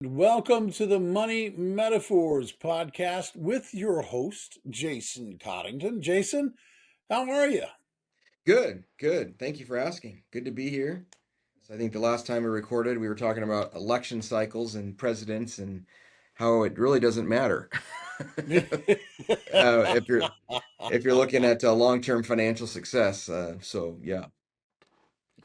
Welcome to the Money Metaphors podcast with your host, Jason Coddington. Jason, how are you? Good, good. Thank you for asking. Good to be here. So I think the last time we recorded, we were talking about election cycles and presidents and how it really doesn't matter if you're looking at long-term financial success. So yeah,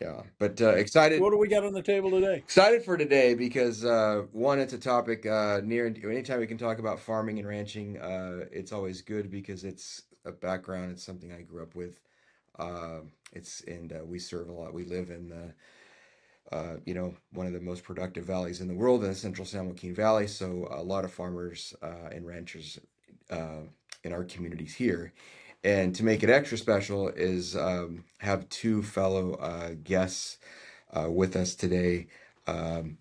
yeah. But So what do we got on the table today? excited for today because one, it's a topic near and anytime we can talk about farming and ranching, it's always good because it's a background. It's something I grew up with. Uh, we serve a lot. We live in one of the most productive valleys in the world in the central San Joaquin Valley. So a lot of farmers and ranchers uh, in our communities here. And to make it extra special is have two fellow guests with us today, um,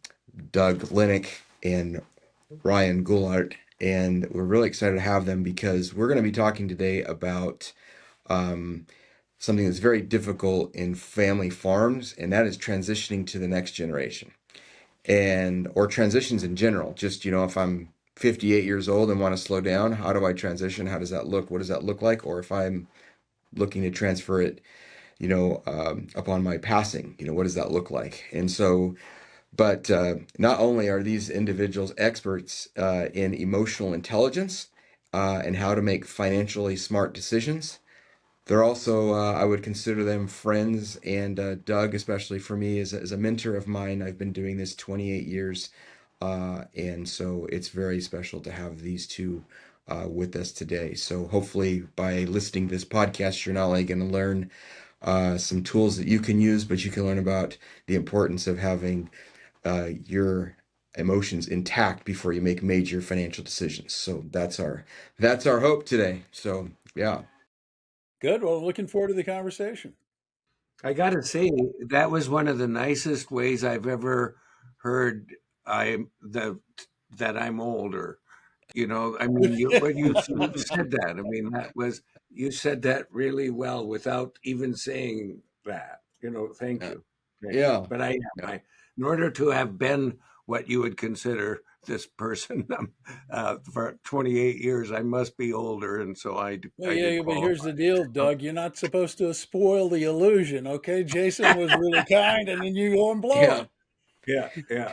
Doug Lennick and Ryan Goulart. And we're really excited to have them because we're going to be talking today about um, something that's very difficult in family farms, and that is transitioning to the next generation and or transitions in general. Just, if I'm 58 years old and want to slow down, how do I transition? How does that look? What does that look like? Or if I'm looking to transfer it, upon my passing, what does that look like? And so, but not only are these individuals experts in emotional intelligence and how to make financially smart decisions, they're also, I would consider them friends, and Doug, especially for me, is a mentor of mine. I've been doing this 28 years, and so it's very special to have these two with us today. So hopefully, by listening to this podcast, you're not only going to learn some tools that you can use, but you can learn about the importance of having your emotions intact before you make major financial decisions. So that's our hope today. So yeah. Good. Well, looking forward to the conversation. I got to say, that was one of the nicest ways I've ever heard that I'm older. I mean, when you said that, I mean, you said that really well without even saying that. Thank Uh, you. Thank you. yeah. But I am. Yeah. In order to have been what you would consider this person for 28 years, I must be older, and so Well, I do yeah, but here's qualify. the deal, So, Doug. You're not supposed to spoil the illusion, okay? Jason was really kind, and then you go and blow Yeah. it. yeah, yeah.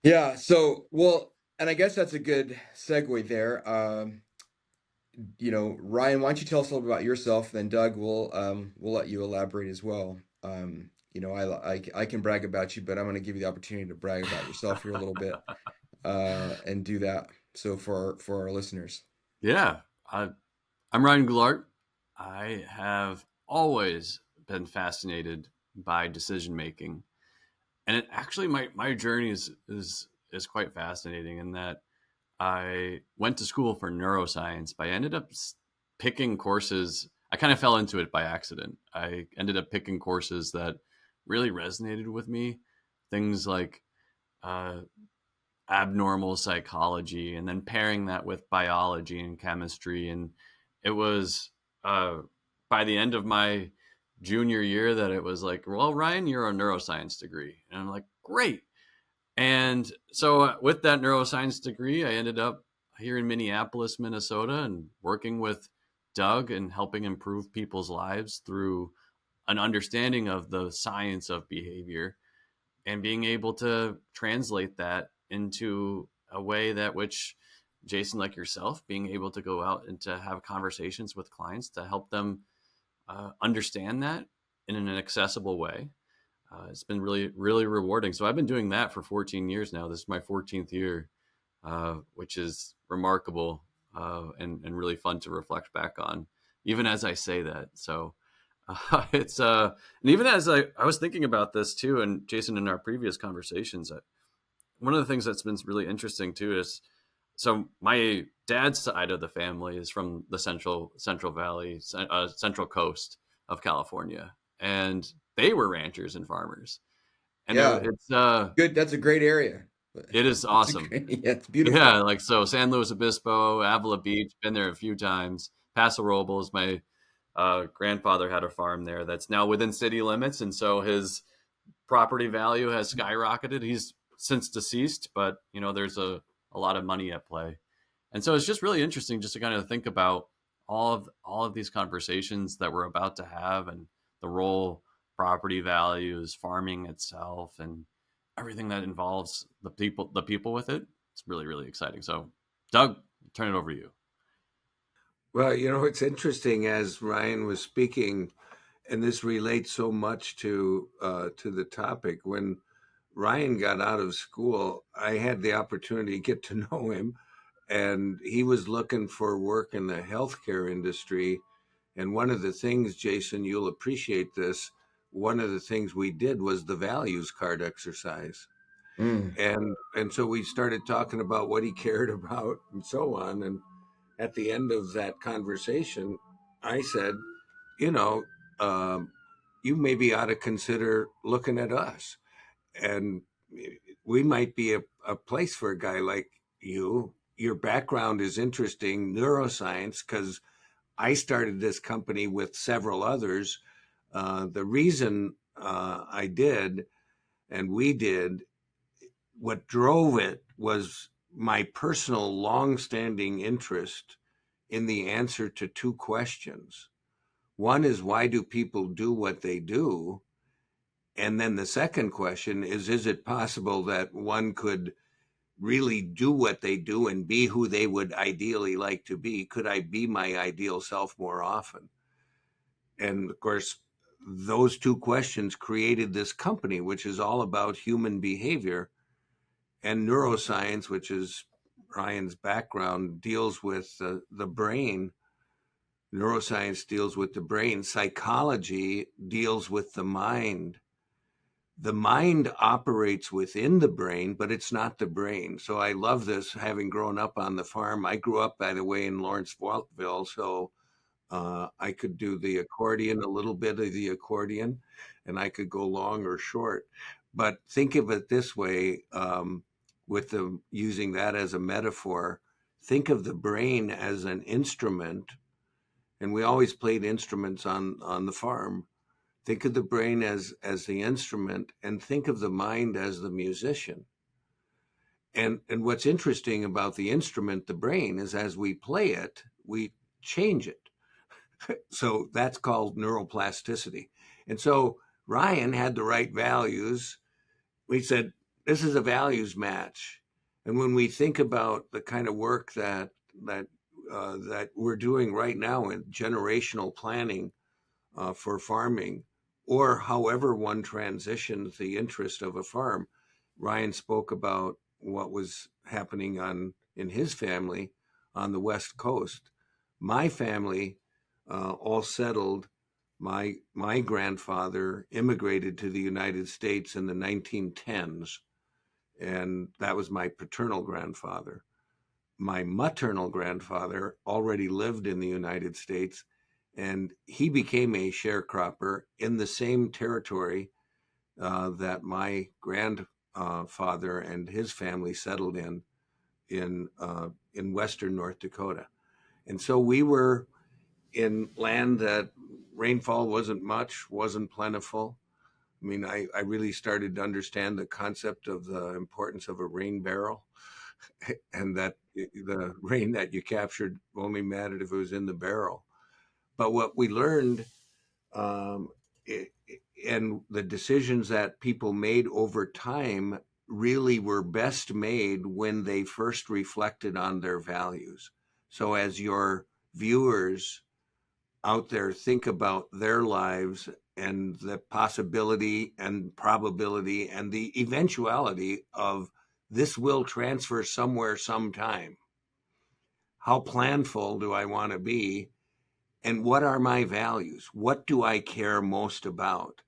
Yeah. So, well, and I guess that's a good segue there. Ryan, why don't you tell us a little bit about yourself? Then Doug, we'll let you elaborate as well. I can brag about you, but I'm going to give you the opportunity to brag about yourself here a little bit, and do that. So for our listeners. Yeah, I'm Ryan Goulart. I have always been fascinated by decision making, and it actually my journey is quite fascinating in that I went to school for neuroscience, but I ended up picking courses. I kind of fell into it by accident. I ended up picking courses that really resonated with me, things like uh, abnormal psychology, and then pairing that with biology and chemistry. And it was by the end of my junior year that it was like, well, Ryan, you're a neuroscience degree. And I'm like, great. And so with that neuroscience degree, I ended up here in Minneapolis, Minnesota, and working with Doug and helping improve people's lives through an understanding of the science of behavior and being able to translate that into a way that which Jason, like yourself, being able to go out and to have conversations with clients to help them understand that in an accessible way. It's been really, really rewarding. So I've been doing that for 14 years now. This is my 14th year, which is remarkable and really fun to reflect back on, even as I say that. So it's and even as I was thinking about this too, and Jason, in our previous conversations, one of the things that's been really interesting too is, so my dad's side of the family is from the Central Valley, Central Coast of California, and they were ranchers and farmers, and Yeah. it's Good. That's a great area. it is It's a awesome. great, yeah, it's beautiful. Yeah, like so San Luis Obispo, Avila Beach, been there a few times. Paso Robles, my grandfather had a farm there that's now within city limits, and so his property value has skyrocketed. He's since deceased, but there's a lot of money at play. And so it's just really interesting just to kind of think about all of these conversations that we're about to have, and the role property values, farming itself, and everything that involves the people with it. It's really, really exciting. So, Doug, turn it over to you. Well, it's interesting as Ryan was speaking, and this relates so much to the topic. When Ryan got out of school, I had the opportunity to get to know him, and he was looking for work in the healthcare industry. And one of the things, Jason, you'll appreciate this, one of the things we did was the values card exercise. Mm. And so we started talking about what he cared about and so on. And at the end of that conversation, I said, you know, um, you maybe ought to consider looking at us. And we might be a place for a guy like you. Your background is interesting, neuroscience, because I started this company with several others. The reason I did and we did, what drove it was my personal long-standing interest in the answer to two questions. One is, why do people do what they do? And then the second question is it possible that one could really do what they do and be who they would ideally like to be? Could I be my ideal self more often? And of course, those two questions created this company, which is all about human behavior. And neuroscience, which is Ryan's background, deals with the brain. Neuroscience deals with the brain. Psychology deals with the mind. The mind operates within the brain, but it's not the brain. So I love this, having grown up on the farm. I grew up, by the way, in Lawrenceville, so I could do the accordion, a little bit of the accordion, and I could go long or short. But think of it this way, using that as a metaphor. Think of the brain as an instrument, and we always played instruments on the farm. Think of the brain as the instrument, and think of the mind as the musician. And what's interesting about the instrument, the brain, is as we play it, we change it. So that's called neuroplasticity. And so Ryan had the right values. We said, this is a values match. And when we think about the kind of work that we're doing right now in generational planning for farming, or however one transitions the interest of a farm, Ryan spoke about what was happening in his family on the West Coast. My family all settled. My grandfather immigrated to the United States in the 1910s, and that was my paternal grandfather. My maternal grandfather already lived in the United States, and he became a sharecropper in the same territory that my grandfather and his family settled in western North Dakota. And so we were in land that rainfall wasn't much, wasn't plentiful. I mean, I really started to understand the concept of the importance of a rain barrel, and that the rain that you captured only mattered if it was in the barrel. But what we learned, um, and the decisions that people made over time really were best made when they first reflected on their values. So as your viewers out there think about their lives and the possibility and probability and the eventuality of this will transfer somewhere sometime, how planful do I want to be? And what are my values? What do I care most about?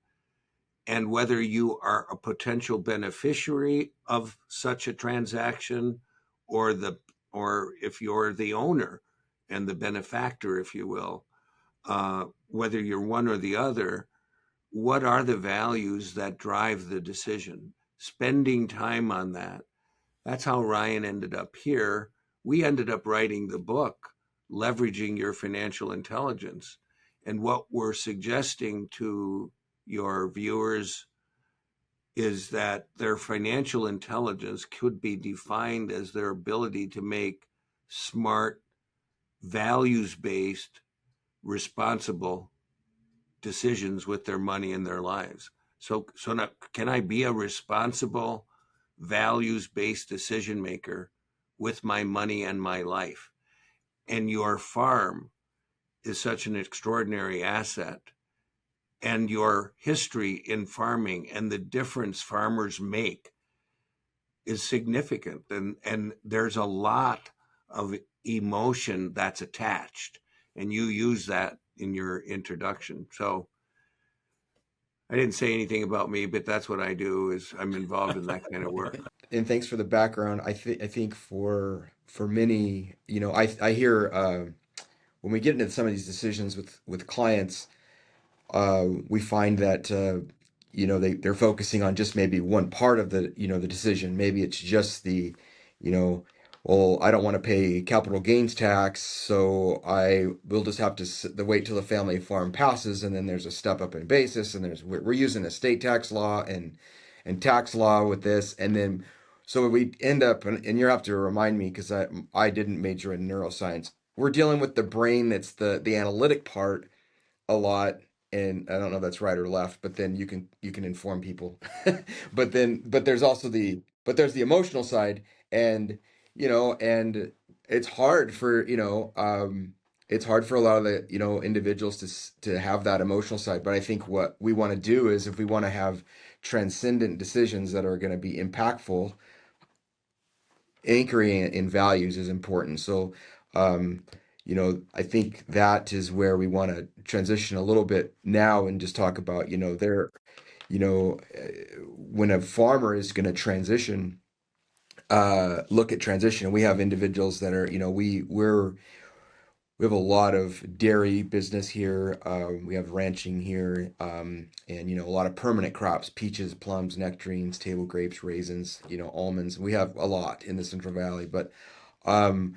And whether you are a potential beneficiary of such a transaction, or if you're the owner and the benefactor, if you will, whether you're one or the other, what are the values that drive the decision? Spending time on that. That's how Ryan ended up here. We ended up writing the book, Leveraging Your Financial Intelligence. And what we're suggesting to your viewers is that their financial intelligence could be defined as their ability to make smart, values-based, responsible decisions with their money and their lives. So now, can I be a responsible, values-based decision maker with my money and my life? And your farm is such an extraordinary asset, and your history in farming and the difference farmers make is significant. And there's a lot of emotion that's attached. And you use that in your introduction. So I didn't say anything about me, but that's what I do, is I'm involved in that kind of work. And thanks for the background. I think for many, I hear when we get into some of these decisions with clients, we find that they're focusing on just maybe one part of the decision. Maybe it's just you know well, I don't want to pay capital gains tax, so I will just have to wait till the family farm passes, and then there's a step up in basis, and we're using estate tax law and tax law with this, and then so we end up, and you have to remind me because I didn't major in neuroscience. We're dealing with the brain, that's the analytic part a lot, and I don't know if that's right or left, but then you can inform people. But there's also there's the emotional side, and and it's hard for it's hard for a lot of the individuals to have that emotional side. But I think what we want to do is, if we want to have transcendent decisions that are going to be impactful, anchoring in values is important. So, I think that is where we want to transition a little bit now and just talk about, when a farmer is going to transition, look at transition. And we have individuals that are, we have a lot of dairy business here. We have ranching here, and a lot of permanent crops: peaches, plums, nectarines, table grapes, raisins, almonds. We have a lot in the Central Valley, but um,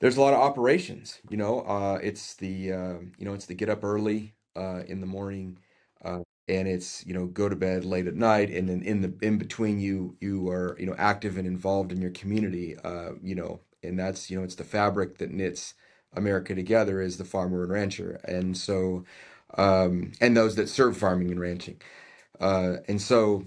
there's a lot of operations. It's the get up early in the morning, and it's go to bed late at night, and then in between, you are active and involved in your community. And that's it's the fabric that knits America together, is the farmer and rancher, and so and those that serve farming and ranching, and so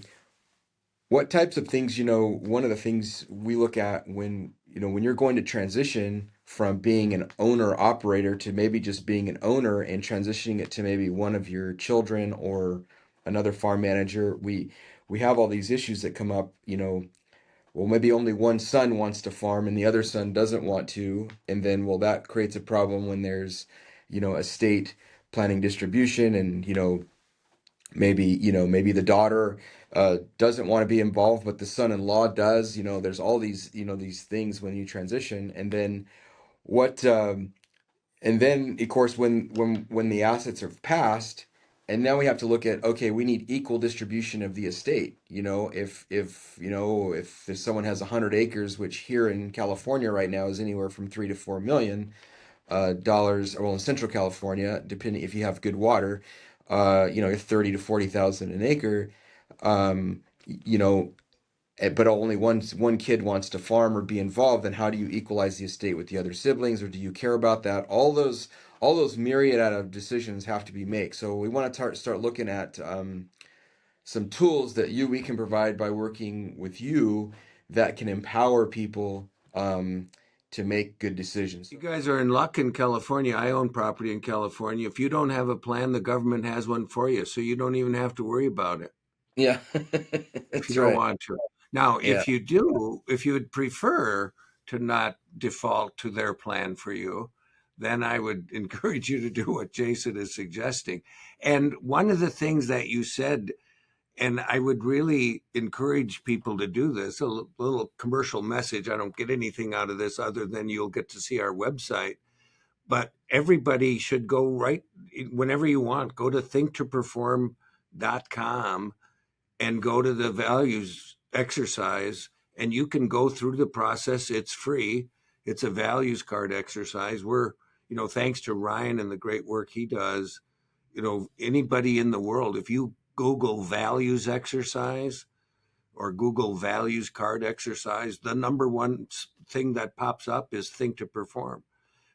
what types of things, one of the things we look at when you're going to transition from being an owner operator to maybe just being an owner and transitioning it to maybe one of your children or another farm manager, we have all these issues that come up, well, maybe only one son wants to farm and the other son doesn't want to. And then, well, that creates a problem when there's, estate planning distribution, and, maybe the daughter doesn't want to be involved, but the son-in-law does. There's all these things when you transition, and then what? And then, of course, when the assets are passed, and now we have to look at, okay, we need equal distribution of the estate. If someone has 100 acres, which here in California right now is anywhere from $3 to $4 million dollars, well, in Central California, depending if you have good water, 30 to 40,000 an acre, um, you know, but only one kid wants to farm or be involved, then how do you equalize the estate with the other siblings, or do you care about that? All those myriad of decisions have to be made. So we want to start looking at some tools that we can provide by working with you, that can empower people to make good decisions. You guys are in luck in California. I own property in California. If you don't have a plan, the government has one for you, so you don't even have to worry about it Yeah, if that's you don't right. want to. Now, Yeah. if you would prefer to not default to their plan for you, then I would encourage you to do what Jason is suggesting. And one of the things that you said, and I would really encourage people to do this, a little commercial message. I don't get anything out of this other than you'll get to see our website, but everybody should go right whenever you want. Go to thinktoperform.com and go to the values exercise, and you can go through the process. It's free. It's a values card exercise. Thanks to Ryan and the great work he does, anybody in the world, if you Google values exercise or Google values card exercise, the number one thing that pops up is think to perform.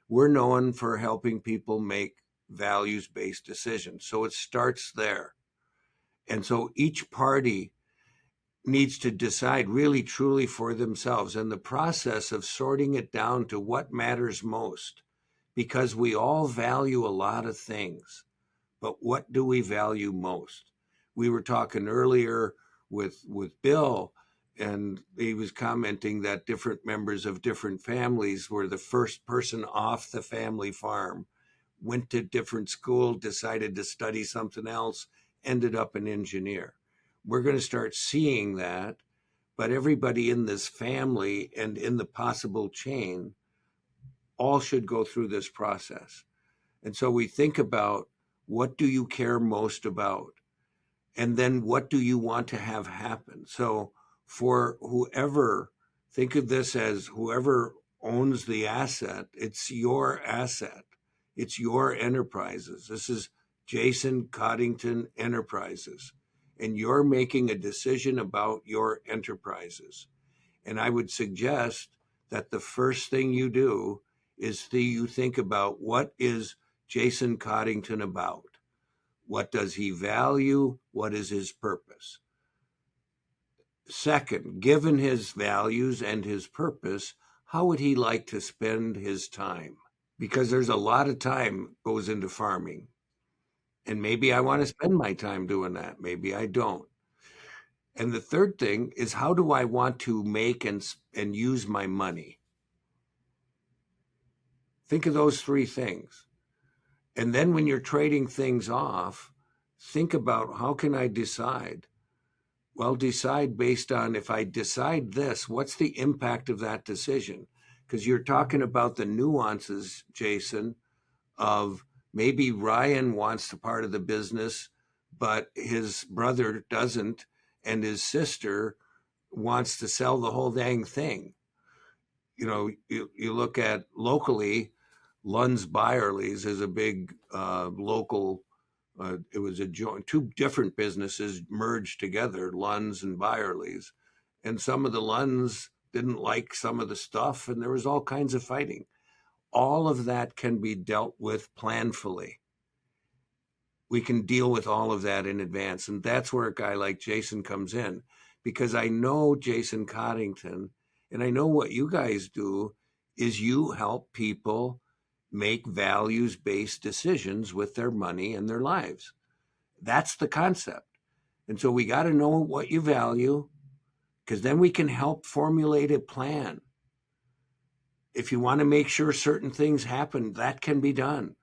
We're known for helping people make values-based decisions. So it starts there. And so each party needs to decide really truly for themselves, and the process of sorting it down to what matters most, because we all value a lot of things, but what do we value most? We were talking earlier with Bill, and he was commenting that different members of different families were the first person off the family farm, went to different school, decided to study something else, ended up an engineer. We're going to start seeing that, but everybody in this family and in the possible chain all should go through this process. And so we think about, what do you care most about? And then what do you want to have happen? So for whoever, think of this as whoever owns the asset, it's your asset. It's your enterprises. This is Jason Coddington Enterprises. And you're making a decision about your enterprises. And I would suggest that the first thing you do is you think about, what is Jason Coddington about? What does he value? What is his purpose? Second, given his values and his purpose, how would he like to spend his time? Because there's a lot of time goes into farming. And maybe I want to spend my time doing that. Maybe I don't. And the third thing is, how do I want to make and use my money? Think of those three things. And then when you're trading things off, think about, how can I decide? Well, decide based on, if I decide this, what's the impact of that decision? Because you're talking about the nuances, Jason, of maybe Ryan wants to part of the business, but his brother doesn't, and his sister wants to sell the whole dang thing. You know, you look at locally, Lund's Byerly's is a big local. It was a joint, two different businesses merged together, Lund's and Byerly's, and some of the Lunds didn't like some of the stuff, and there was all kinds of fighting. All of that can be dealt with planfully. We can deal with all of that in advance, and that's where a guy like Jason comes in, because I know Jason Coddington, and I know what you guys do is you help people make values-based decisions with their money and their lives. That's the concept. And so we got to know what you value, because then we can help formulate a plan. If you want to make sure certain things happen, that can be done.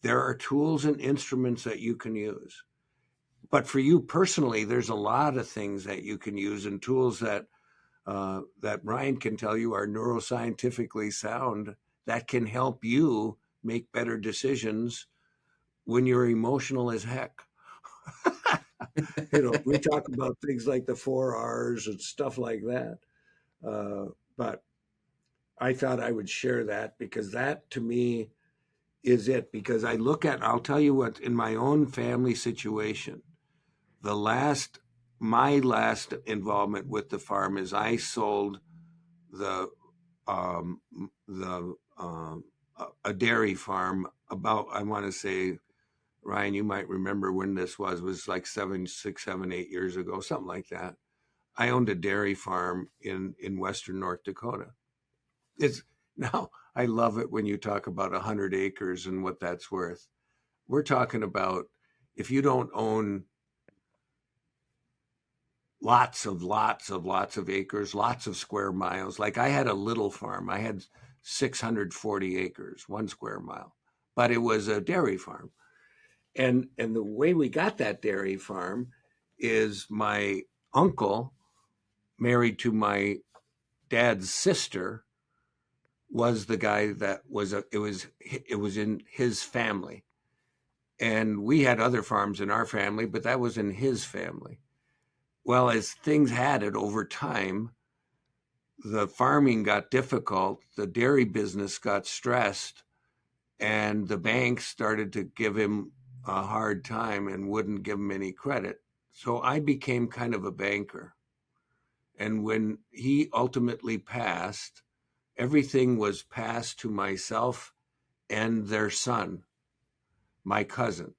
There are tools and instruments that you can use. But for you personally, there's a lot of things that you can use, and tools that Ryan can tell you are neuroscientifically sound, that can help you make better decisions when you're emotional as heck. We talk about things like the 4 R's and stuff like that. But I thought I would share that, because that to me is it. Because I'll tell you what, in my own family situation, my last involvement with the farm is I sold a dairy farm about, I want to say, Ryan, you might remember when this was like 6, 7, 8 years ago, something like that. I owned a dairy farm in western North Dakota. Now I love it when you talk about 100 acres and what that's worth. We're talking about, if you don't own lots of acres, lots of square miles. Like, I had a little farm. I had 640 acres, 1 square mile, but it was a dairy farm. And the way we got that dairy farm is my uncle, married to my dad's sister, was the guy that it was in his family. And we had other farms in our family, but that was in his family. Well, as things had it over time, the farming got difficult, the dairy business got stressed, and the banks started to give him a hard time and wouldn't give him any credit. So I became kind of a banker. And when he ultimately passed, everything was passed to myself and their son, my cousin.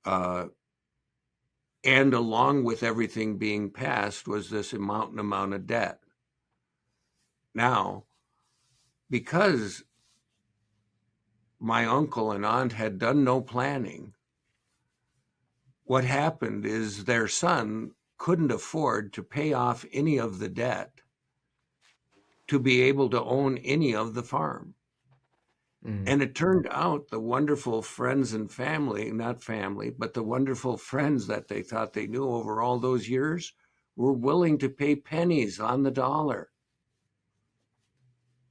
And along with everything being passed was this amount of debt. Now, because my uncle and aunt had done no planning, what happened is their son couldn't afford to pay off any of the debt to be able to own any of the farm. Mm. And it turned out the wonderful friends and family, not family, but the wonderful friends that they thought they knew over all those years were willing to pay pennies on the dollar.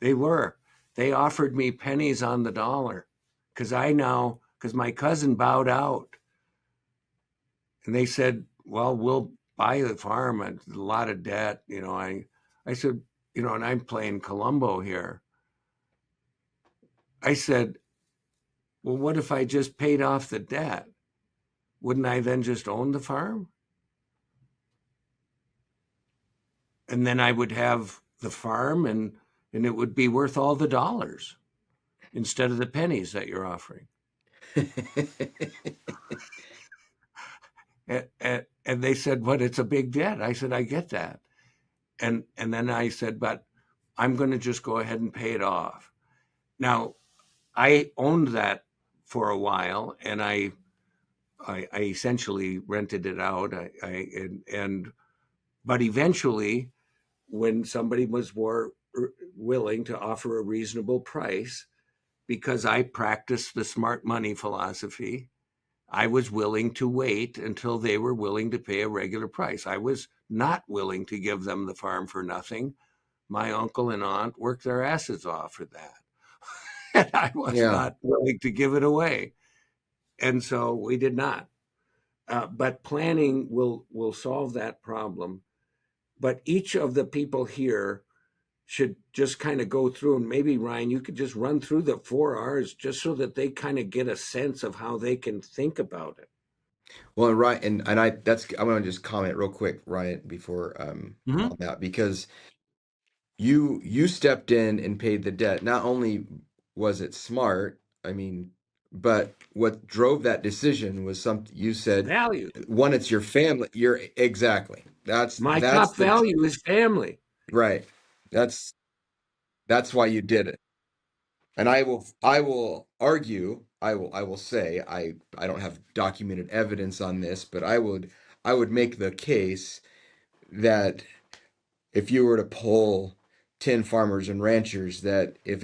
They were. They offered me pennies on the dollar because my cousin bowed out. And they said, well, we'll buy the farm at a lot of debt. I said, and I'm playing Columbo here. I said, well, what if I just paid off the debt? Wouldn't I then just own the farm? And then I would have the farm and it would be worth all the dollars instead of the pennies that you're offering. And they said, but it's a big debt. I said, I get that. And then I said, but I'm going to just go ahead and pay it off. Now, I owned that for a while, and I essentially rented it out. But eventually, when somebody was more willing to offer a reasonable price, because I practiced the smart money philosophy, I was willing to wait until they were willing to pay a regular price. I was not willing to give them the farm for nothing. My uncle and aunt worked their asses off for that. And I was Yeah. not willing to give it away. And so we did not. But planning will solve that problem. But each of the people here should just kind of go through, and maybe Ryan, you could just run through the 4 R's just so that they kind of get a sense of how they can think about it. Well, right, and I want to just comment real quick, Ryan, before Mm-hmm. on that, because you stepped in and paid the debt. Not only was it smart, I mean, but what drove that decision was something you said. Value. One, it's your family. You're exactly. My That's top the value is family. right. That's that's why you did it. And I will argue, I will say I don't have documented evidence on this, but I would make the case that if you were to poll 10 farmers and ranchers, that if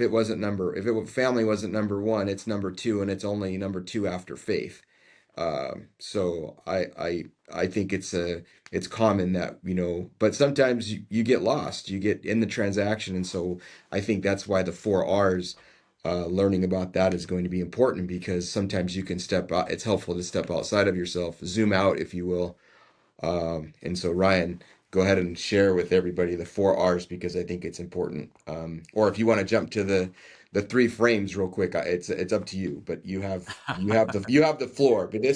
family wasn't number one, it's number two, and it's only number two after faith. So I think it's common that, but sometimes you get lost, you get in the transaction. And so I think that's why the 4 R's, learning about that is going to be important, because sometimes you can step out. It's helpful to step outside of yourself, zoom out, if you will. And so, Ryan, go ahead and share with everybody the 4 R's, because I think it's important. Or if you want to jump to the three frames real quick, it's up to you. But you have the floor. But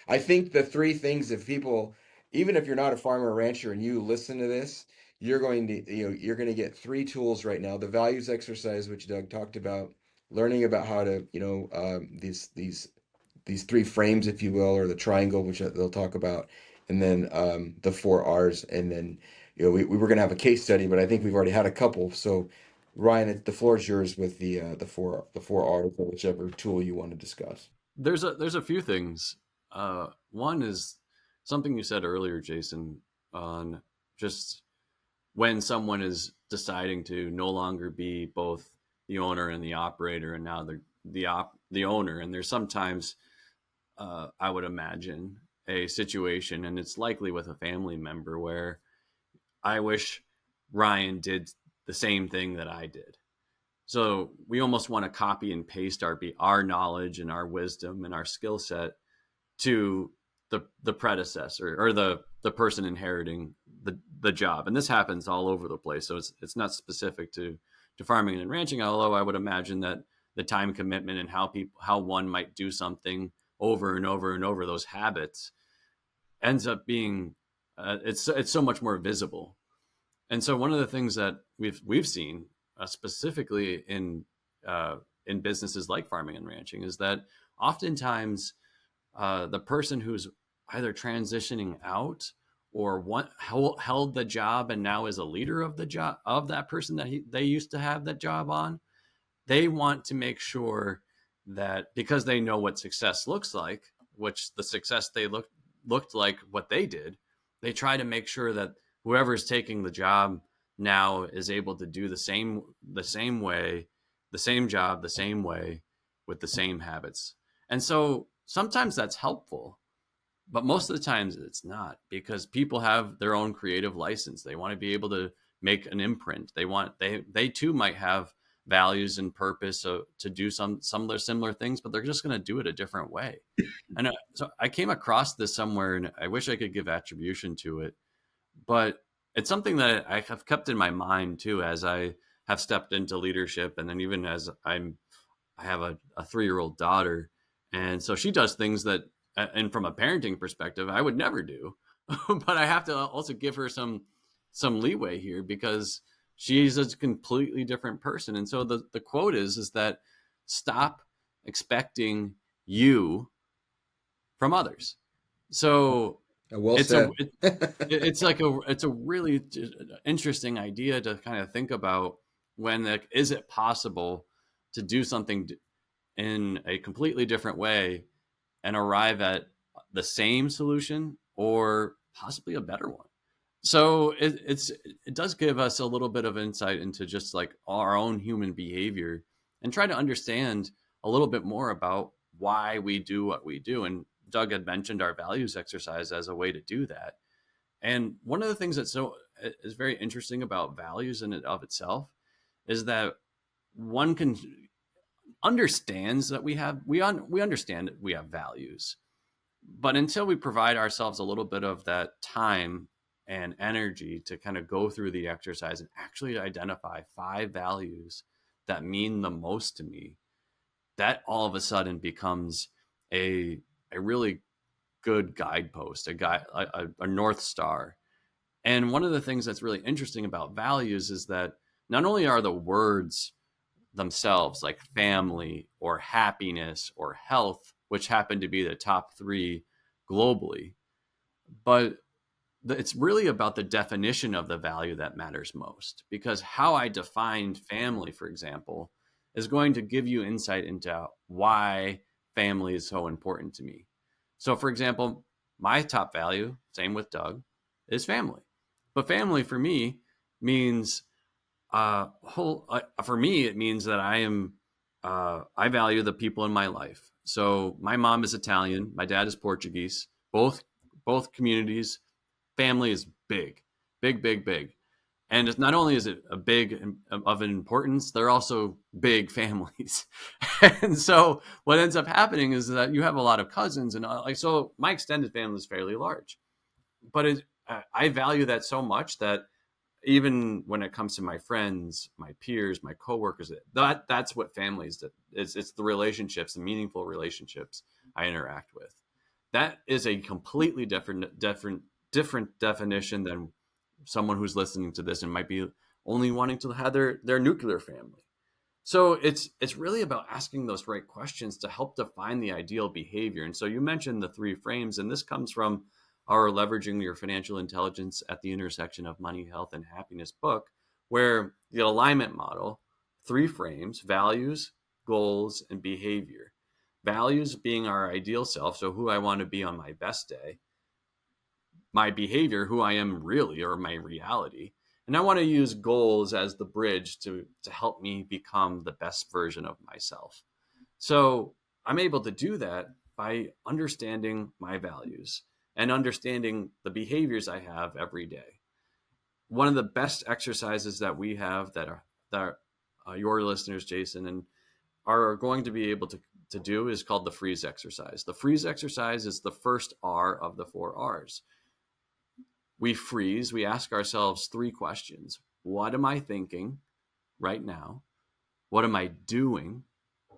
I think the three things, if people, even if you're not a farmer or rancher and you listen to this, you're going to get three tools right now: the values exercise, which Doug talked about, learning about how to, these three frames, if you will, or the triangle, which they'll talk about, and then the 4 R's. And then, we were going to have a case study, but I think we've already had a couple. So, Ryan, the floor is yours with the four R's, or whichever tool you want to discuss. There's a few things. One is something you said earlier, Jason, on just when someone is deciding to no longer be both the owner and the operator, and now they're the owner. And there's sometimes, I would imagine, a situation, and it's likely with a family member, where I wish Ryan did the same thing that I did. So we almost want to copy and paste our knowledge and our wisdom and our skill set to the predecessor, or the person inheriting the job. And this happens all over the place. So it's not specific to farming and ranching, although I would imagine that the time commitment and how one might do something over and over and over, those habits, ends up being it's so much more visible. And so one of the things that we've seen specifically in businesses like farming and ranching is that oftentimes the person who's either transitioning out or held the job and now is a leader of the job of that person that they used to have that job on, they want to make sure that because they know what success looks like, which the success they looked like what they did, they try to make sure that whoever's taking the job now is able to do the same way, the same job, the same way, with the same habits. And so sometimes that's helpful, but most of the times it's not, because people have their own creative license. They want to be able to make an imprint. They too might have values and purpose to do some of their similar things, but they're just going to do it a different way. And so I came across this somewhere, and I wish I could give attribution to it, but it's something that I have kept in my mind too, as I have stepped into leadership. And then even as I have a 3-year-old daughter. And so she does things that, and from a parenting perspective, I would never do, but I have to also give her some leeway here, because she's a completely different person. And so the quote is that stop expecting you from others. So Well it's said. it's a really interesting idea to kind of think about, when is it possible to do something in a completely different way and arrive at the same solution or possibly a better one. So it does give us a little bit of insight into just like our own human behavior, and try to understand a little bit more about why we do what we do. And Doug had mentioned our values exercise as a way to do that. And one of the things that is very interesting about values in and of itself is that one can understands that we understand that we have values, but until we provide ourselves a little bit of that time and energy to kind of go through the exercise and actually identify 5 values that mean the most to me, that all of a sudden becomes a really good guidepost, a North Star. And one of the things that's really interesting about values is that not only are the words themselves, like family or happiness or health, which happen to be the top 3 globally, but it's really about the definition of the value that matters most. Because how I define family, for example, is going to give you insight into why family is so important to me. So for example, my top value, same with Doug, is family. But family for me means for me, it means that I value the people in my life. So my mom is Italian, my dad is Portuguese, both communities. Family is big. And it's not only is it a big of an importance, they're also big families. And so what ends up happening is that you have a lot of cousins, and so my extended family is fairly large, but I value that so much that even when it comes to my friends, my peers, my coworkers, that's what families do. It's the relationships, the meaningful relationships I interact with. That is a completely different definition than someone who's listening to this and might be only wanting to have their nuclear family. So it's really about asking those right questions to help define the ideal behavior. And so you mentioned the 3 frames, and this comes from our Leveraging Your Financial Intelligence at the Intersection of Money, Health, and Happiness book, where the alignment model, 3 frames: values, goals, and behavior. Values being our ideal self, so who I want to be on my best day. My behavior, who I am really, or my reality. And I want to use goals as the bridge to help me become the best version of myself. So I'm able to do that by understanding my values and understanding the behaviors I have every day. One of the best exercises that we have that your listeners, Jason, and are going to be able to do is called the freeze exercise. The freeze exercise is the first R of the 4 R's. We freeze, we ask ourselves 3 questions. What am I thinking right now? What am I doing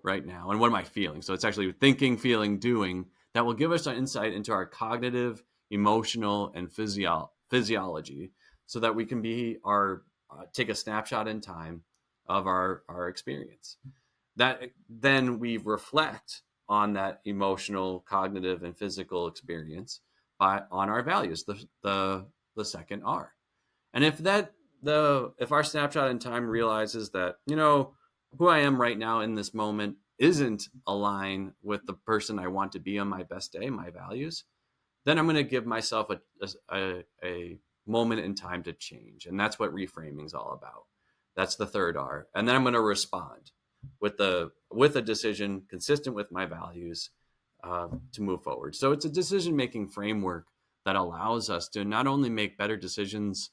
right now? And what am I feeling? So it's actually thinking, feeling, doing, that will give us an insight into our cognitive, emotional, and physiology, so that we can take a snapshot in time of our experience. That then we reflect on that emotional, cognitive, and physical experience on our values, the second R. And if our snapshot in time realizes that, who I am right now in this moment isn't aligned with the person I want to be on my best day, my values, then I'm going to give myself a moment in time to change. And that's what reframing is all about. That's the third R. And then I'm going to respond with a decision consistent with my values to move forward. So it's a decision-making framework that allows us to not only make better decisions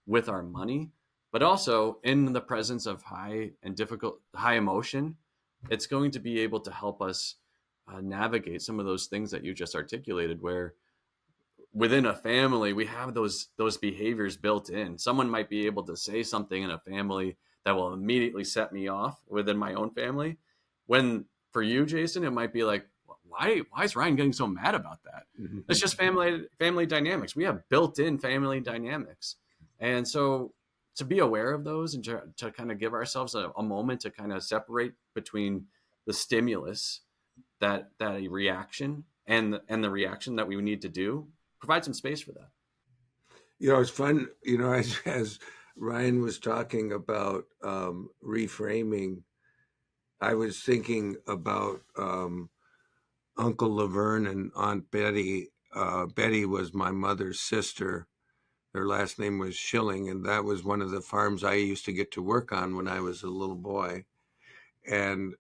with our money, but also in the presence of high emotion. It's going to be able to help us navigate some of those things that you just articulated, where within a family we have those behaviors built in. Someone might be able to say something in a family that will immediately set me off within my own family, when for you, Jason, it might be like, why is Ryan getting so mad about that? It's just family dynamics. We have built-in family dynamics. And so to be aware of those and to kind of give ourselves a moment to kind of separate between the stimulus, that a reaction, and the reaction that we need to do, provide some space for that. It's fun, as Ryan was talking about reframing, I was thinking about Uncle Laverne and Aunt Betty. Betty was my mother's sister. Their last name was Schilling, and that was one of the farms I used to get to work on when I was a little boy. And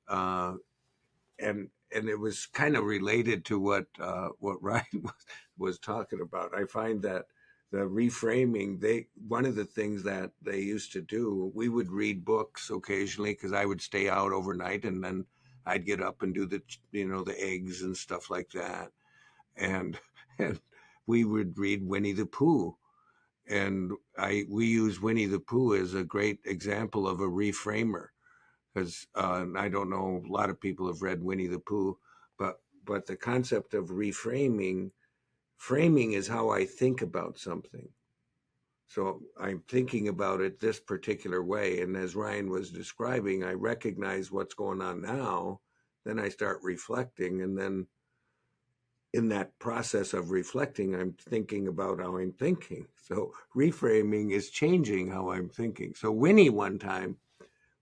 it was kind of related to what Ryan was talking about. I find that the reframing, one of the things that they used to do, we would read books occasionally because I would stay out overnight, and then I'd get up and do the eggs and stuff like that, and we would read Winnie the Pooh. And we use Winnie the Pooh as a great example of a reframer, because I don't know, a lot of people have read Winnie the Pooh, but the concept of framing is how I think about something. So I'm thinking about it this particular way, and as Ryan was describing, I recognize what's going on now, then I start reflecting, and then in that process of reflecting, I'm thinking about how I'm thinking. So reframing is changing how I'm thinking. So Winnie one time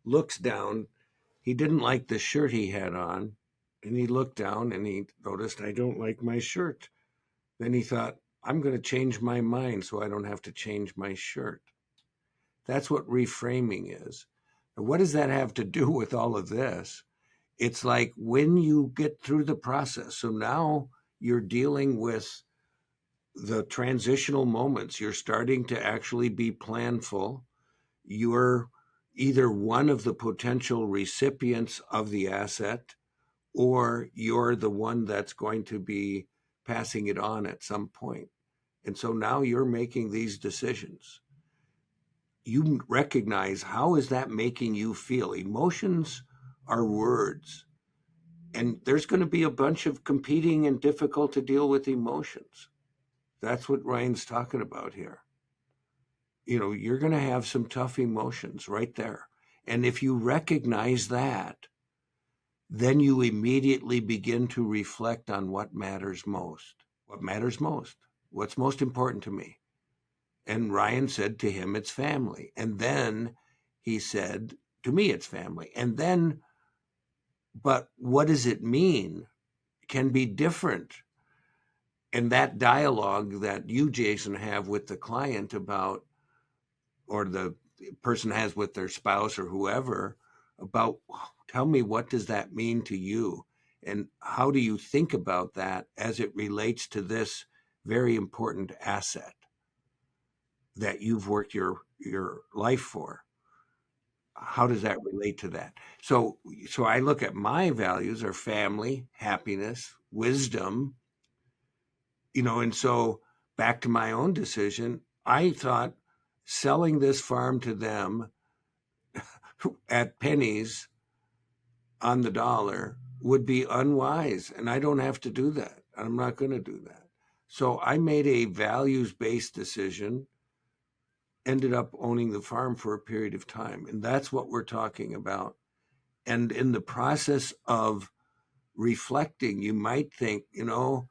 looks down. He didn't like the shirt he had on, and he looked down and he noticed, I don't like my shirt. Then he thought, I'm going to change my mind so I don't have to change my shirt. That's what reframing is. And what does that have to do with all of this? It's like when you get through the process. So now you're dealing with the transitional moments. You're starting to actually be planful. You're either one of the potential recipients of the asset, or you're the one that's going to be passing it on at some point. And so now you're making these decisions. You recognize, how is that making you feel? Emotions are words. And there's going to be a bunch of competing and difficult to deal with emotions. That's what Ryan's talking about here. You're going to have some tough emotions right there. And if you recognize that, then you immediately begin to reflect on what matters most. What matters most? What's most important to me? And Ryan said to him, it's family. And then he said, to me, it's family. And then, but what does it mean? Can be different. And that dialogue that you, Jason, have with the client about, or the person has with their spouse or whoever, about, tell me, what does that mean to you? And how do you think about that as it relates to this very important asset that you've worked your life for? How does that relate to that? So I look at my values are family, happiness, wisdom, and so back to my own decision, I thought selling this farm to them at pennies on the dollar would be unwise, and I don't have to do that. I'm not going to do that. So I made a values-based decision, ended up owning the farm for a period of time. And that's what we're talking about. And in the process of reflecting, you might think, the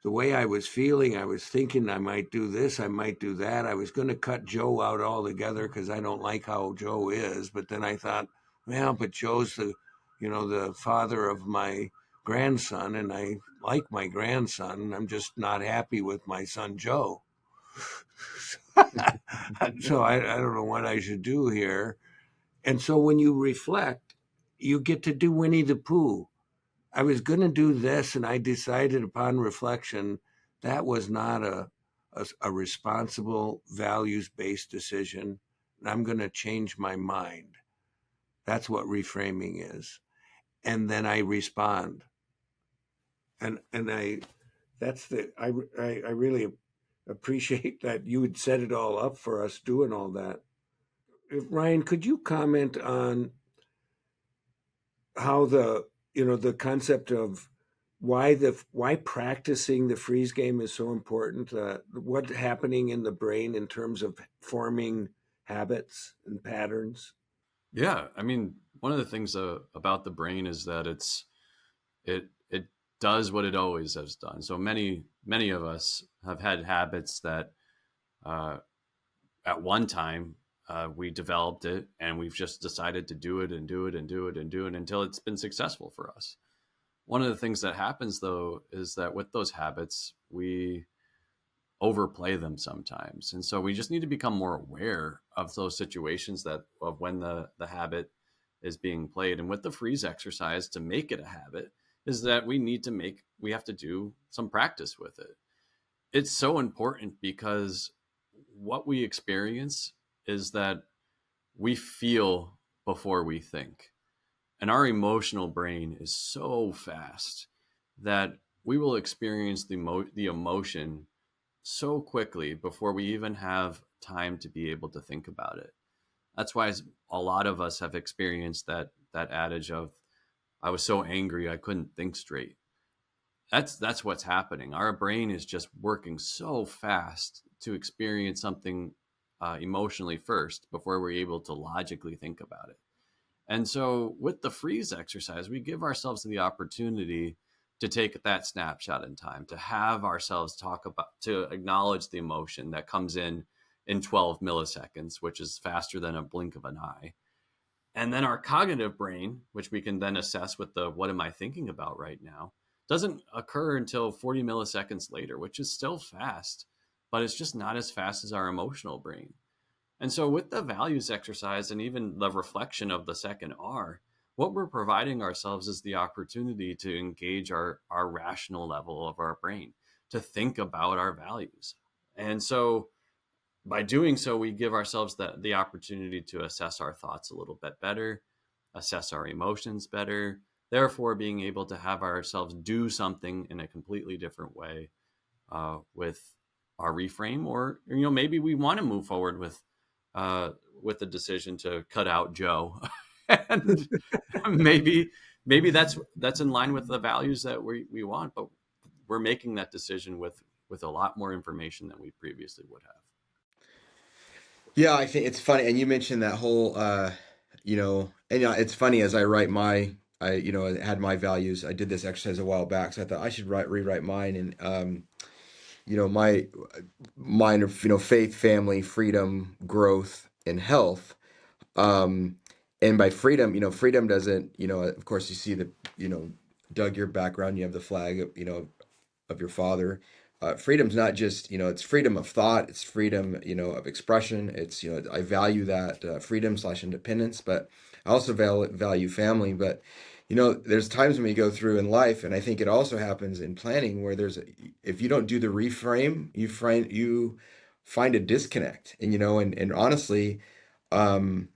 way I was feeling, I was thinking I might do this, I might do that. I was going to cut Joe out altogether because I don't like how Joe is. But then I thought, well, but Joe's the father of my grandson, and I like my grandson. I'm just not happy with my son Joe. So I don't know what I should do here. And so when you reflect, you get to do Winnie the Pooh. I was going to do this, and I decided upon reflection that was not a responsible, values based decision. And I'm going to change my mind. That's what reframing is. And then I respond. And I really appreciate that you had set it all up for us doing all that. Ryan, could you comment on how the concept of why practicing the freeze game is so important? What's happening in the brain in terms of forming habits and patterns? Yeah, I mean, one of the things about the brain is that it does what it always has done. So many of us have had habits that uh, at one time we developed it, and we've just decided to do it and do it and do it and do it until it's been successful for us. One of the things that happens though is that with those habits we overplay them sometimes, and so we just need to become more aware of those situations that of when the habit is being played. And with the freeze exercise, to make it a habit, is that we have to do some practice with it. It's so important because what we experience is that we feel before we think. And our emotional brain is so fast that we will experience the emotion so quickly before we even have time to be able to think about it. That's why a lot of us have experienced that adage of, I was so angry I couldn't think straight. That's what's happening. Our brain is just working so fast to experience something emotionally first before we're able to logically think about it. And so with the freeze exercise, we give ourselves the opportunity to take that snapshot in time, to have ourselves to acknowledge the emotion that comes in 12 milliseconds, which is faster than a blink of an eye. And then our cognitive brain, which we can then assess with the what am I thinking about right now, doesn't occur until 40 milliseconds later, which is still fast, but it's just not as fast as our emotional brain. And so with the values exercise and even the reflection of the second R, what we're providing ourselves is the opportunity to engage our rational level of our brain, to think about our values. And so by doing so, we give ourselves the opportunity to assess our thoughts a little bit better, assess our emotions better, therefore being able to have ourselves do something in a completely different way with our reframe. Or maybe we want to move forward with the decision to cut out Joe, and maybe that's in line with the values that we want, but we're making that decision with a lot more information than we previously would have. Yeah, I think it's funny, and you mentioned that whole, and it's funny as I write I had my values. I did this exercise a while back, so I thought I should rewrite mine, and my mine are faith, family, freedom, growth, and health. And by freedom, freedom doesn't, of course, you see Doug, your background, you have the flag, of your father. Freedom's not just, it's freedom of thought, it's freedom, of expression. It's, I value that freedom slash independence, but I also value family. But, there's times when we go through in life, and I think it also happens in planning where if you don't do the reframe, you find a disconnect. And honestly, you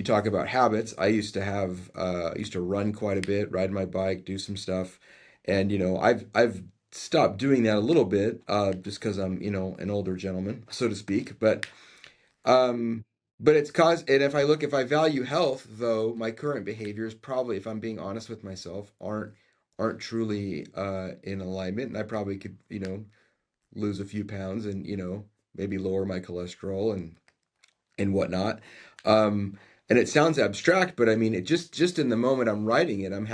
talk about habits. I used to run quite a bit, ride my bike, do some stuff. And I've stopped doing that a little bit, just because I'm an older gentleman, so to speak. Um, but it's cause, and if I value health, though, my current behaviors probably, if I'm being honest with myself, aren't aren't truly in alignment, and I probably could, lose a few pounds and, maybe lower my cholesterol and whatnot. And it sounds abstract, but I mean, it just in the moment I'm writing it, um,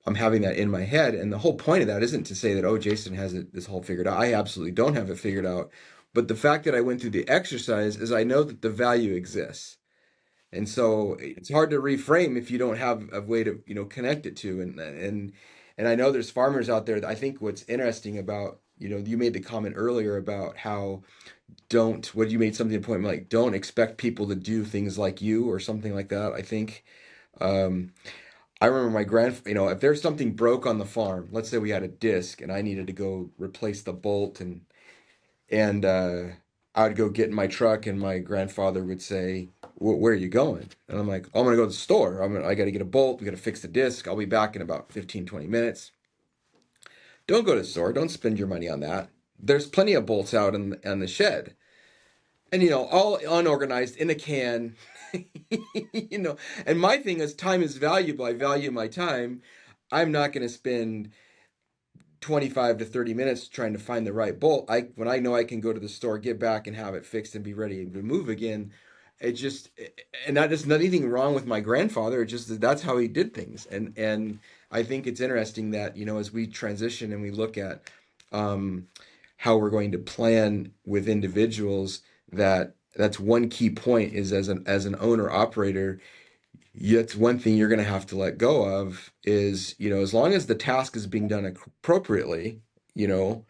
I'm having that in my head. And the whole point of that isn't to say that, oh, Jason has this whole figured out. I absolutely don't have it figured out. But the fact that I went through the exercise is I know that the value exists. And so it's hard to reframe if you don't have a way to, connect it to. And I know there's farmers out there that I think what's interesting about, you made the comment earlier about how what you made something a point like don't expect people to do things like you or something like that. I think um, I remember if there's something broke on the farm, let's say we had a disc and I needed to go replace the bolt and I would go get in my truck and my grandfather would say, where are you going? And I'm like, oh, I'm gonna go to the store. I gotta get a bolt. We gotta fix the disc. I'll be back in about 15, 20 minutes. Don't go to the store. Don't spend your money on that. There's plenty of bolts out in the shed. And all unorganized in a can. And my thing is time is valuable. I value my time. I'm not going to spend 25 to 30 minutes trying to find the right bolt. When I know I can go to the store, get back and have it fixed and be ready to move again. It just and that is nothing wrong with my grandfather. It just that's how he did things. And I think it's interesting that, as we transition and we look at um how we're going to plan with individuals, that's one key point is as an owner operator, it's one thing you're going to have to let go of is, as long as the task is being done appropriately, you know,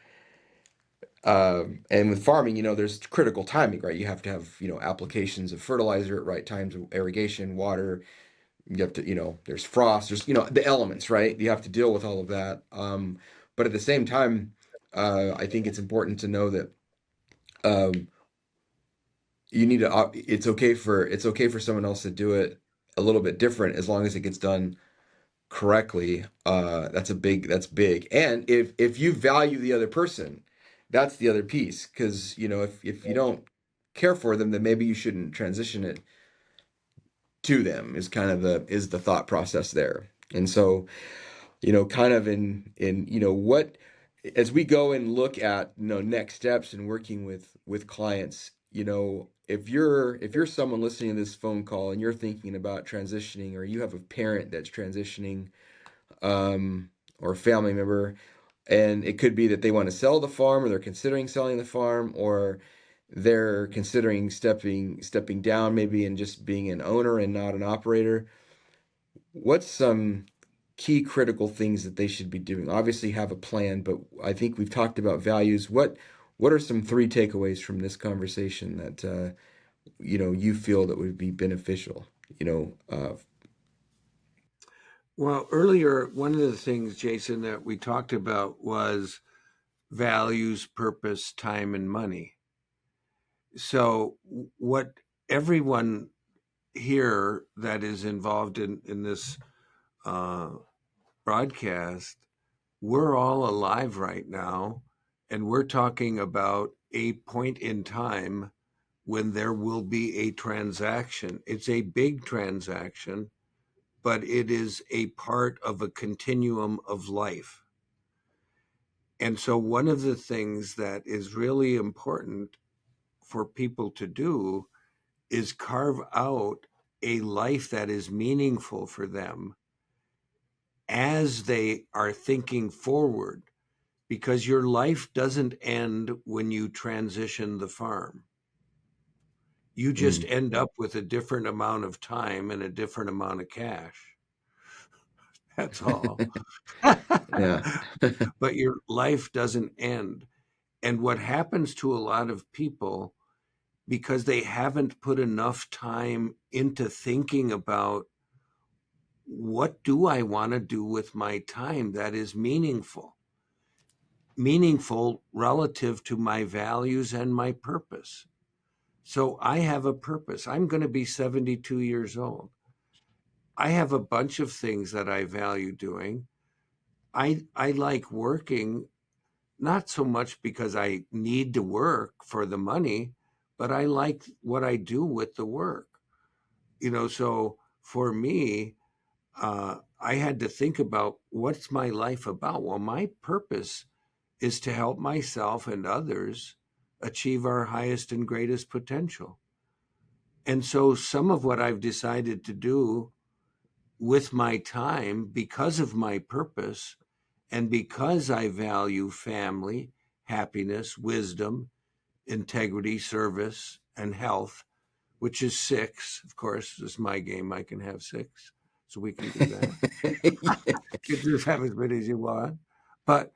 and with farming, there's critical timing, right? You have to have, applications of fertilizer at right times, irrigation, water. You have to, there's frost, there's, the elements, right? You have to deal with all of that. But at the same time, I think it's important to know that um, you need to. It's okay for someone else to do it a little bit different as long as it gets done correctly. That's big. And if you value the other person, that's the other piece. Because if you don't care for them, then maybe you shouldn't transition it to them. Is kind of the thought process there. And so kind of in what as we go and look at next steps and working with clients, if you're someone listening to this phone call and you're thinking about transitioning, or you have a parent that's transitioning, or a family member, and it could be that they want to sell the farm, or they're considering selling the farm, or they're considering stepping down maybe and just being an owner and not an operator. What's some key critical things that they should be doing? Obviously have a plan, but I think we've talked about values. What are some three takeaways from this conversation that you feel that would be beneficial? You know, uh, Well, earlier, one of the things, Jason, that we talked about was values, purpose, time, and money. So, what everyone here that is involved in this uh, broadcast, we're all alive right now, and we're talking about a point in time when there will be a transaction. It's a big transaction, but it is a part of a continuum of life. And so, one of the things that is really important for people to do is carve out a life that is meaningful for them as they are thinking forward, because your life doesn't end when you transition the farm. You just mm, end up with a different amount of time and a different amount of cash. That's all. yeah, But your life doesn't end. And what happens to a lot of people, because they haven't put enough time into thinking about what do I want to do with my time that is meaningful relative to my values and my purpose. So I have a purpose. I'm going to be 72 years old. I have a bunch of things that I value doing. I like working, not so much because I need to work for the money, but I like what I do with the work. So for me, I had to think about, what's my life about? Well, my purpose is to help myself and others achieve our highest and greatest potential. And so some of what I've decided to do with my time, because of my purpose and because I value family, happiness, wisdom, integrity, service, and health, which is 6. Of course, this is my game. I can have 6, so we can do that. You just have as many as you want, but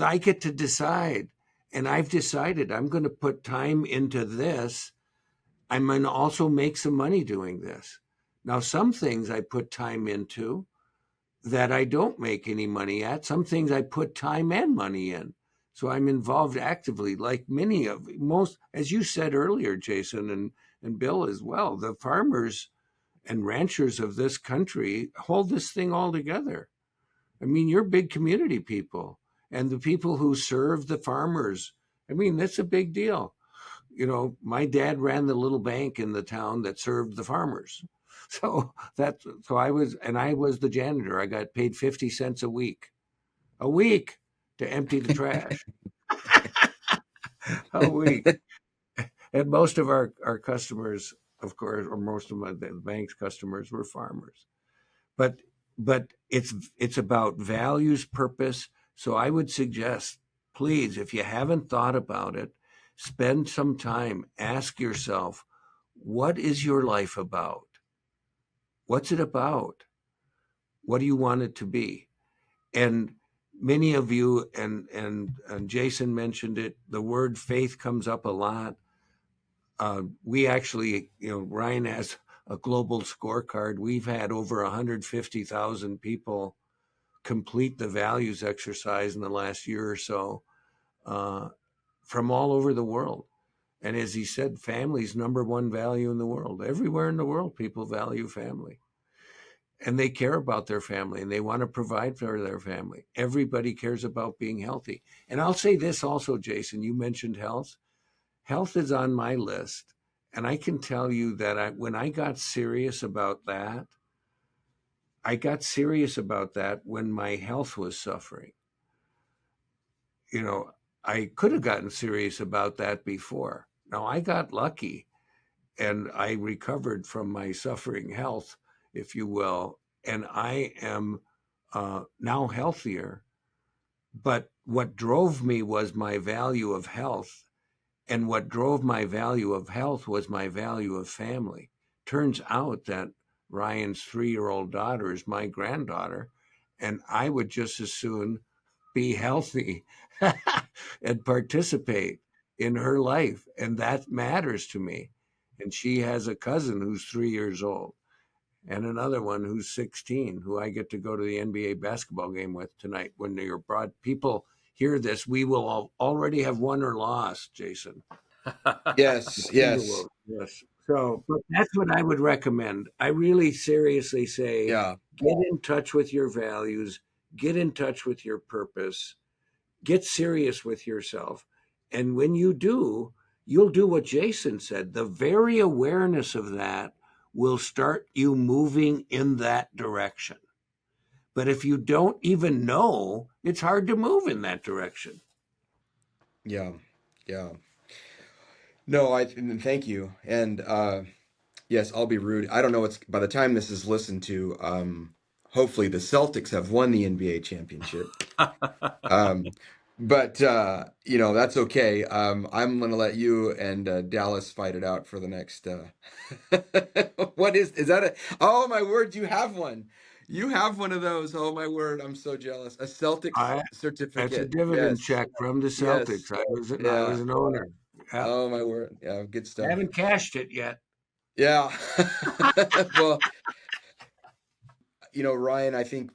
I get to decide, and I've decided I'm going to put time into this. I'm going to also make some money doing this. Now, some things I put time into that I don't make any money at. Some things I put time and money in. So I'm involved actively, like many of most, as you said earlier, Jason, and Bill as well. The farmers and ranchers of this country hold this thing all together. I mean, you're big community people, and the people who serve the farmers. I mean, that's a big deal. You know, my dad ran the little bank in the town that served the farmers. So I was the janitor. I got paid 50 cents a week to empty the trash a week. And most of our customers, of course, or most of the bank's customers were farmers. But it's about values, purpose. So I would suggest, please, if you haven't thought about it, spend some time, ask yourself, what is your life about? What's it about? What do you want it to be? And many of you, and Jason mentioned it, the word faith comes up a lot. We actually, Ryan has a global scorecard. We've had over 150,000 people complete the values exercise in the last year or so, from all over the world. And as he said, family's number one value in the world. Everywhere in the world, people value family. And they care about their family, and they want to provide for their family. Everybody cares about being healthy. And I'll say this also, Jason, you mentioned health. Health is on my list. And I can tell you that when I got serious about that, I got serious about that when my health was suffering. I could have gotten serious about that before. Now, I got lucky and I recovered from my suffering health, if you will, and I am now healthier. But what drove me was my value of health. And what drove my value of health was my value of family. Turns out that Ryan's 3-year-old daughter is my granddaughter, and I would just as soon be healthy and participate in her life. And that matters to me. And she has a cousin who's 3 years old and another one who's 16, who I get to go to the NBA basketball game with tonight. When you're broad people hear this, we will already have won or lost, Jason. Yes, yes. Yes. So, but that's what I would recommend. I really seriously say, Yeah. get in touch with your values, get in touch with your purpose, get serious with yourself. And when you do, you'll do what Jason said. The very awareness of that will start you moving in that direction. But if you don't even know, it's hard to move in that direction. Yeah. Yeah. No, thank you. And yes, I'll be rude. I don't know what's by the time this is listened to, hopefully the Celtics have won the NBA championship. Um, but that's okay. I'm gonna let you and Dallas fight it out for the next. What is that? Oh my word! You have one. You have one of those. Oh my word! I'm so jealous. A Celtics That's a certificate. dividend Yes. check from the Yes. Celtics. I Yeah. was an owner. Yeah. Oh my word. Yeah. Good I stuff. haven't cashed it yet. Yeah. Well, Ryan, I think,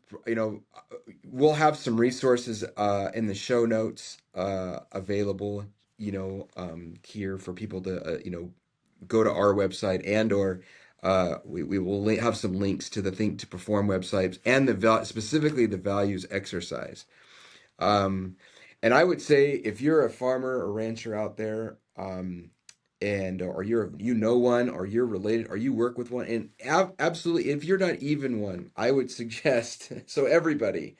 we'll have some resources in the show notes available, here for people to, go to our website and/or we will have some links to the Think to Perform websites and specifically the values exercise. Um, and I would say if you're a farmer or rancher out there, and or you know one, or you're related, or you work with one, and absolutely, if you're not even one, I would suggest so everybody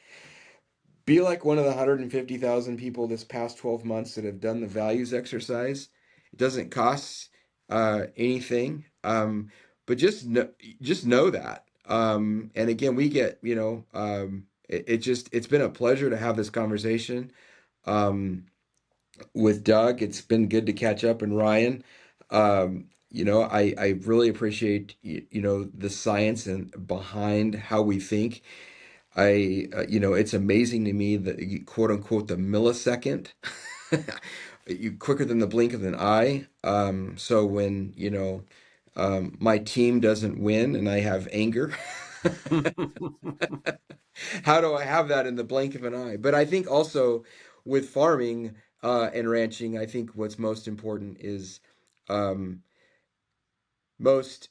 be like one of the 150,000 people this past 12 months that have done the values exercise. It doesn't cost anything, but just know that. And again, we get, it's been a pleasure to have this conversation with Doug. It's been good to catch up, and Ryan. I really appreciate the science and behind how we think. It's amazing to me that quote unquote the millisecond, you quicker than the blink of an eye. So when my team doesn't win and I have anger, how do I have that in the blink of an eye? But I think also with farming and ranching, I think what's most important is um, most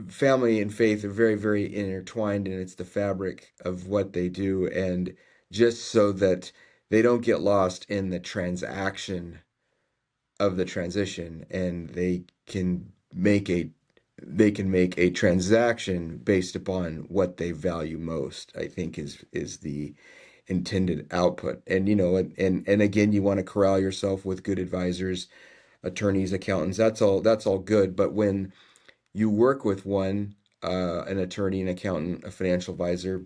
family and faith are very, very intertwined, and it's the fabric of what they do. And just so that they don't get lost in the transaction of the transition, and they can make a transaction based upon what they value most, I think is the intended output. And and again, you want to corral yourself with good advisors, attorneys, accountants. That's all good. But when you work with an attorney, an accountant, a financial advisor,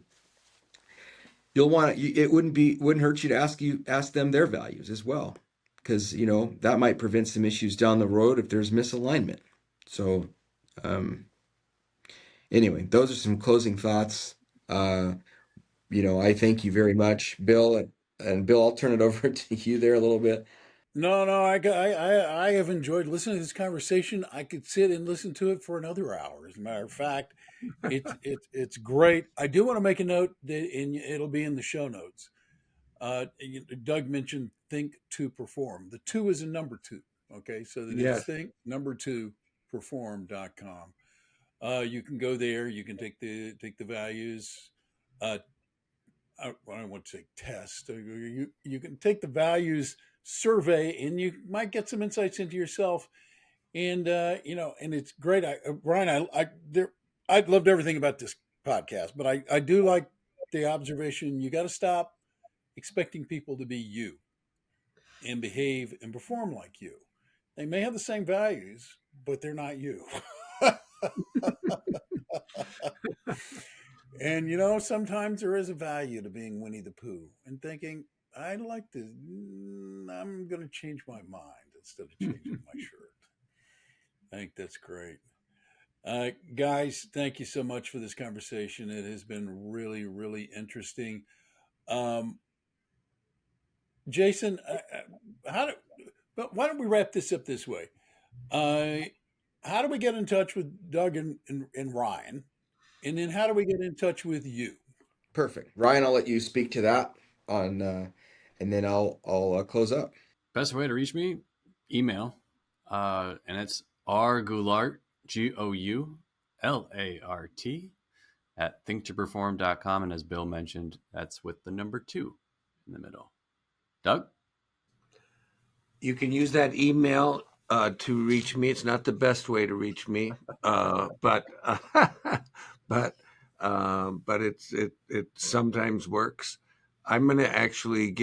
it wouldn't hurt you to ask them their values as well, because that might prevent some issues down the road if there's misalignment. So um, anyway, those are some closing thoughts. I thank you very much, Bill, and Bill, I'll turn it over to you there a little bit. No, no, I have enjoyed listening to this conversation. I could sit and listen to it for another hour. As a matter of fact, it's great. I do want to make a note it'll be in the show notes. Doug mentioned think to perform. The two is a number two. Okay, so that is Yes. think number two perform.com. You can go there. You can take the values. I don't want to say test. You can take the values survey, and you might get some insights into yourself. And and it's great. Ryan, I loved everything about this podcast, but I do like the observation. You got to stop expecting people to be you and behave and perform like you. They may have the same values, but they're not you. And sometimes there is a value to being Winnie the Pooh and thinking, I'd like to, I'm going to change my mind instead of changing my shirt. I think that's great. Guys, thank you so much for this conversation. It has been really, really interesting. Um, Jason, but why don't we wrap this up this way? Uh, how do we get in touch with Doug and Ryan? And then how do we get in touch with you? Perfect, Ryan. I'll let you speak to that and then I'll close up. Best way to reach me, email, and it's rgoulart, GOULART, at thinktoperform.com. And as Bill mentioned, that's with the number two in the middle. Doug? You can use that email to reach me. It's not the best way to reach me, but it sometimes works. I'm going to actually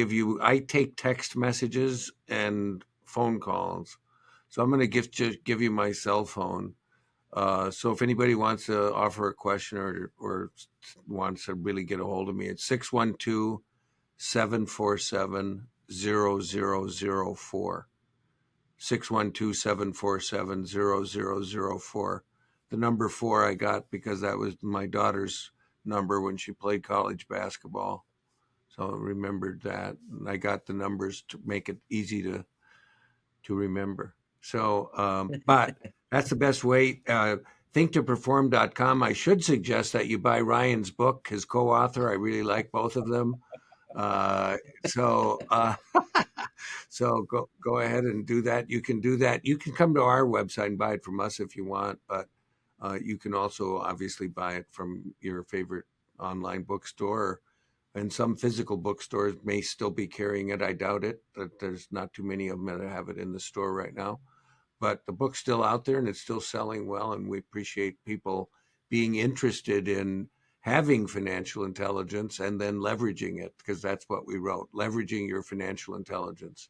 I take text messages and phone calls. So I'm going to give you my cell phone. So if anybody wants to offer a question or wants to really get a hold of me, it's 612-747-0004. 612-747-0004. The number 4 I got because that was my daughter's number when she played college basketball. So I remembered that. And I got the numbers to make it easy to remember. So, but that's the best way. Thinktoperform.com. I should suggest that you buy Ryan's book, his co-author. I really like both of them. So go ahead and do that. You can do that. You can come to our website and buy it from us if you want, but you can also obviously buy it from your favorite online bookstore, and some physical bookstores may still be carrying it. I doubt it, but there's not too many of them that have it in the store right now. but the book's still out there and it's still selling well. And we appreciate people being interested in having financial intelligence and then leveraging it, because that's what we wrote, leveraging your financial intelligence.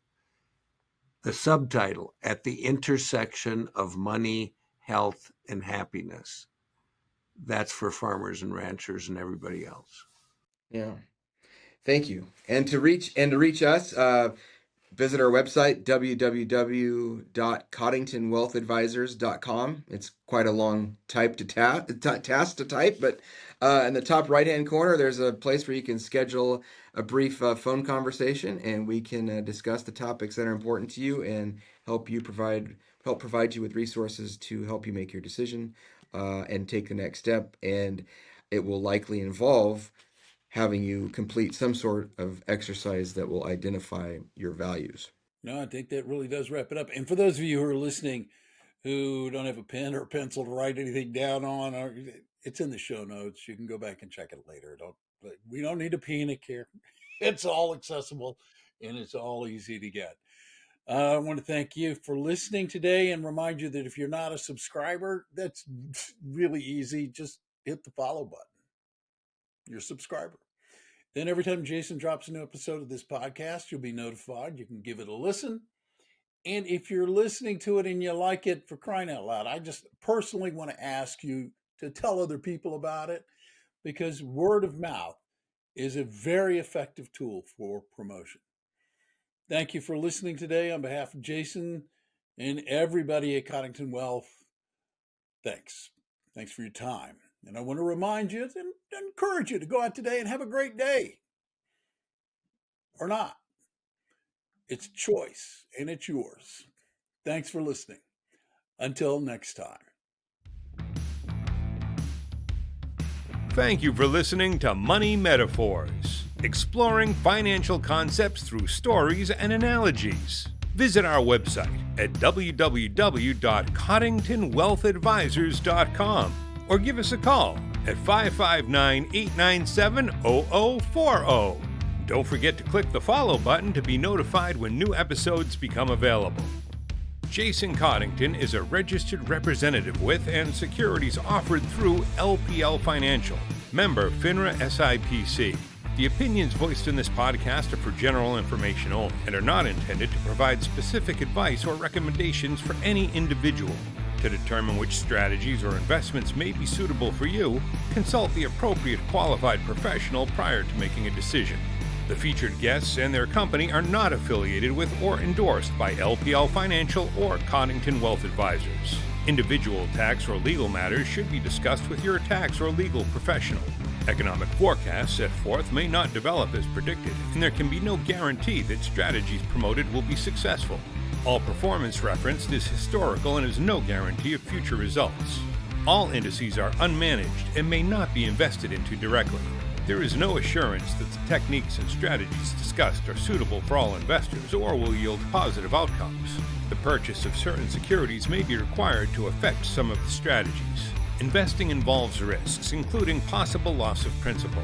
The subtitle, At the Intersection of Money, Health, and Happiness. That's for farmers and ranchers and everybody else. Yeah. Thank you. And to reach us, visit our website, www.coddingtonwealthadvisors.com. It's quite a long task to type, but in the top right-hand corner, there's a place where you can schedule a brief phone conversation, and we can discuss the topics that are important to you and help provide you with resources to help you make your decision and take the next step. And it will likely involve having you complete some sort of exercise that will identify your values. No, I think that really does wrap it up. And for those of you who are listening who don't have a pen or a pencil to write anything down on, it's in the show notes. You can go back and check it later. We don't need a panic here. It's all accessible and it's all easy to get. I want to thank you for listening today and remind you that if you're not a subscriber, that's really easy. Just hit the follow button. You're a subscriber. Then every time Jason drops a new episode of this podcast, you'll be notified. You can give it a listen. And if you're listening to it and you like it, for crying out loud, I just personally want to ask you to tell other people about it, because word of mouth is a very effective tool for promotion. Thank you for listening today. On behalf of Jason and everybody at Coddington Wealth, thanks. Thanks for your time. And I want to remind you and encourage you to go out today and have a great day. Or not. It's choice, and it's yours. Thanks for listening. Until next time. Thank you for listening to Money Metaphors, exploring financial concepts through stories and analogies. Visit our website at www.coddingtonwealthadvisors.com or give us a call at 559-897-0040. Don't forget to click the follow button to be notified when new episodes become available. Jason Coddington is a registered representative with and securities offered through LPL Financial, member FINRA SIPC. The opinions voiced in this podcast are for general information only and are not intended to provide specific advice or recommendations for any individual. To determine which strategies or investments may be suitable for you, consult the appropriate qualified professional prior to making a decision. The featured guests and their company are not affiliated with or endorsed by LPL Financial or Coddington Wealth Advisors. Individual tax or legal matters should be discussed with your tax or legal professional. Economic forecasts set forth may not develop as predicted, and there can be no guarantee that strategies promoted will be successful. All performance referenced is historical and is no guarantee of future results. All indices are unmanaged and may not be invested into directly. There is no assurance that the techniques and strategies discussed are suitable for all investors or will yield positive outcomes. The purchase of certain securities may be required to affect some of the strategies. Investing involves risks, including possible loss of principal.